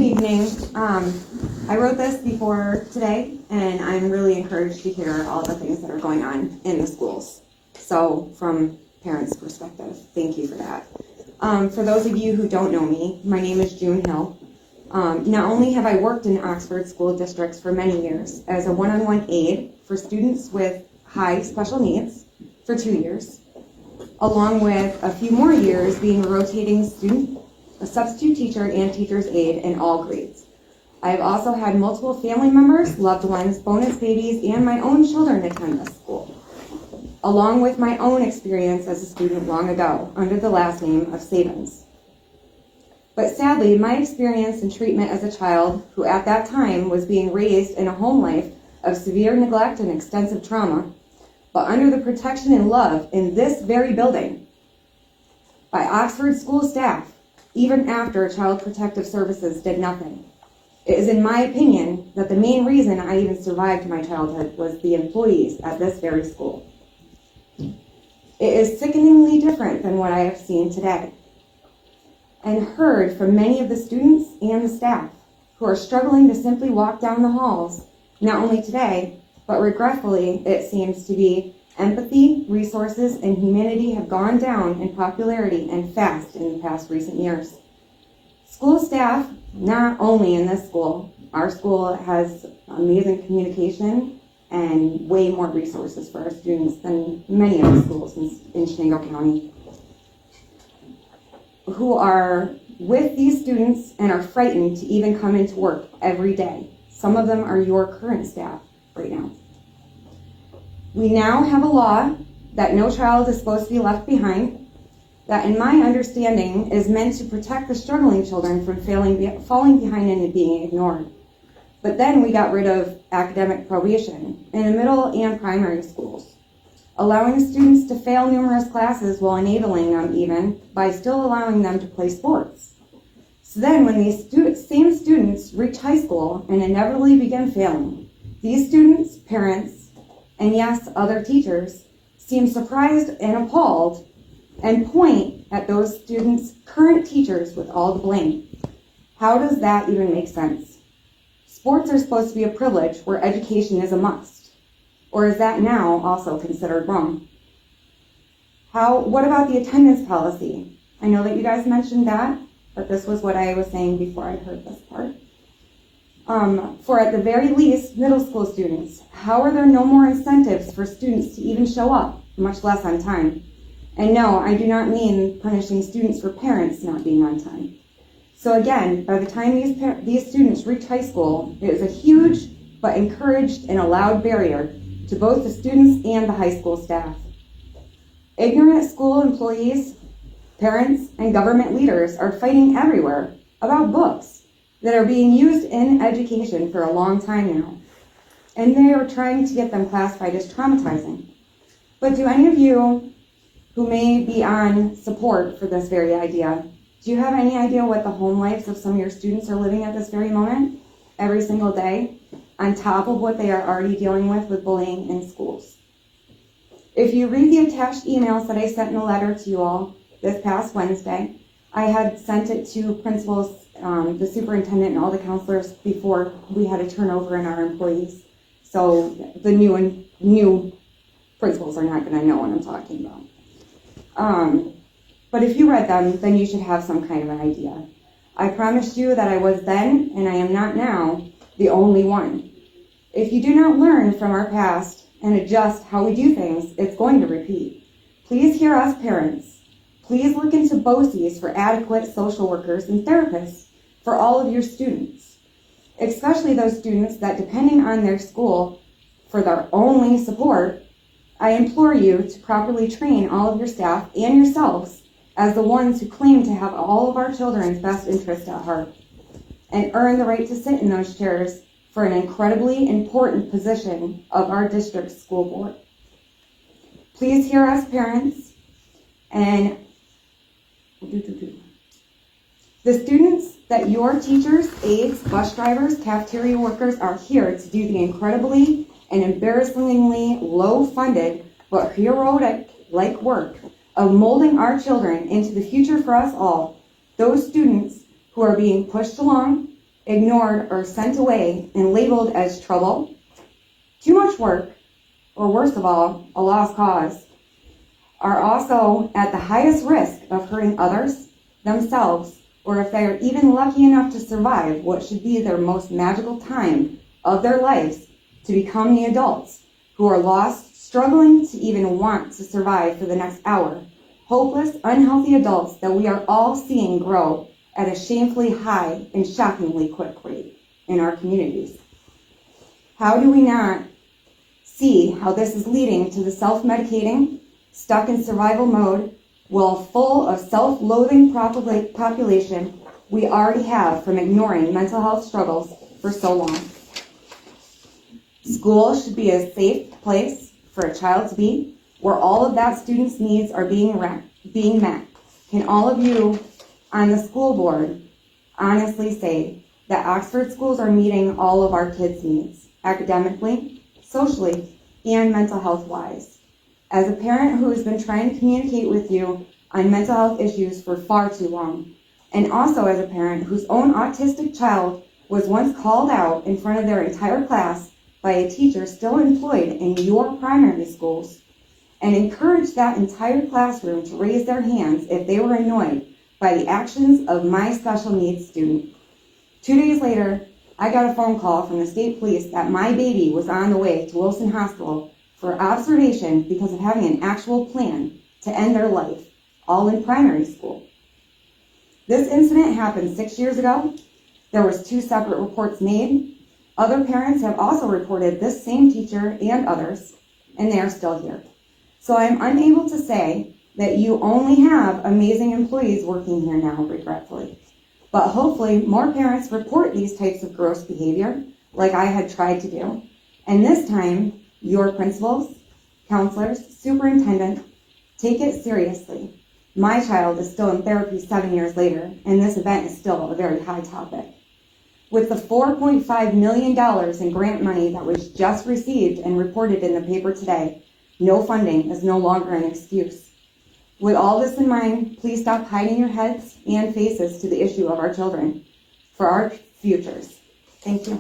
evening. I wrote this before today, and I'm really encouraged to hear all the things that are going on in the schools. So, from parents' perspective, thank you for that. For those of you who don't know me, my name is June Hill. Not only have I worked in Oxford school districts for many years as a one-on-one aide for students with high special needs for 2 years, along with a few more years being a rotating student, a substitute teacher, and teacher's aide in all grades. I have also had multiple family members, loved ones, bonus babies, and my own children attend this school, along with my own experience as a student long ago under the last name of Sabins. But sadly, my experience and treatment as a child who at that time was being raised in a home life of severe neglect and extensive trauma, but under the protection and love in this very building by Oxford school staff, even after Child Protective Services did nothing. It is in my opinion that the main reason I even survived my childhood was the employees at this very school. It is sickeningly different than what I have seen today and heard from many of the students and the staff who are struggling to simply walk down the halls, not only today, but regretfully, it seems to be empathy, resources, and humanity have gone down in popularity and fast in the past recent years. School staff, not only in this school, our school has amazing communication and way more resources for our students than many of the schools in Chenango County, who are with these students and are frightened to even come into work every day. Some of them are your current staff right now. We now have a law that no child is supposed to be left behind, that in my understanding is meant to protect the struggling children from falling behind and being ignored. But then we got rid of academic probation in the middle and primary schools, allowing students to fail numerous classes while enabling them even by still allowing them to play sports. So then when these same students reach high school and inevitably begin failing, these students, parents, and yes, other teachers seem surprised and appalled and point at those students' current teachers with all the blame. How does that even make sense? Sports are supposed to be a privilege where education is a must. Or is that now also considered wrong? What about the attendance policy? I know that you guys mentioned that, but this was what I was saying before I heard this part. For at the very least, middle school students, how are there no more incentives for students to even show up, much less on time? And no, I do not mean punishing students for parents not being on time. So again, by the time these students reach high school, it is a huge but encouraged and allowed barrier to both the students and the high school staff. Ignorant school employees, parents, and government leaders are fighting everywhere about books that are being used in education for a long time now, and they are trying to get them classified as traumatizing. But do any of you who may be on support for this very idea, do you have any idea what the home lives of some of your students are living at this very moment, every single day, on top of what they are already dealing with bullying in schools? If you read the attached emails that I sent in a letter to you all this past Wednesday, I had sent it to principals, the superintendent, and all the counselors before we had a turnover in our employees. So the new principals are not going to know what I'm talking about. But if you read them, then you should have some kind of an idea. I promised you that I was then, and I am not now, the only one. If you do not learn from our past and adjust how we do things, it's going to repeat. Please hear us parents. Please look into BOCES for adequate social workers and therapists for all of your students, especially those students that, depending on their school for their only support, I implore you to properly train all of your staff and yourselves as the ones who claim to have all of our children's best interest at heart and earn the right to sit in those chairs for an incredibly important position of our district school board. Please hear us parents and the students that your teachers, aides, bus drivers, cafeteria workers are here to do the incredibly and embarrassingly low-funded but heroic-like work of molding our children into the future for us all, those students who are being pushed along ignored, or sent away and labeled as trouble, too much work, or worst of all, a lost cause, are also at the highest risk of hurting others, themselves, or if they are even lucky enough to survive what should be their most magical time of their lives to become the adults who are lost, struggling to even want to survive for the next hour, hopeless, unhealthy adults that we are all seeing grow at a shamefully high and shockingly quick rate in our communities. How do we not see how this is leading to the self-medicating, stuck in survival mode, while full of self-loathing population we already have from ignoring mental health struggles for so long? School should be a safe place for a child to be, where all of that student's needs are being met. Can all of you on the school board honestly say that Oxford schools are meeting all of our kids' needs, academically, socially, and mental health-wise? As a parent who has been trying to communicate with you on mental health issues for far too long, and also as a parent whose own autistic child was once called out in front of their entire class by a teacher still employed in your primary schools, and encouraged that entire classroom to raise their hands if they were annoyed by the actions of my special needs student. 2 days later, I got a phone call from the state police that my baby was on the way to Wilson Hospital for observation because of having an actual plan to end their life, all in primary school. This incident happened 6 years ago. There was 2 separate reports made. Other parents have also reported this same teacher and others, and they are still here. So I'm unable to say that you only have amazing employees working here now, regretfully. But hopefully more parents report these types of gross behavior, like I had tried to do. And this time, your principals, counselors, superintendent, take it seriously. My child is still in therapy 7 years later, and this event is still a very high topic. With the $4.5 million in grant money that was just received and reported in the paper today, no funding is no longer an excuse. With all this in mind, please stop hiding your heads and faces to the issue of our children for our futures. Thank you.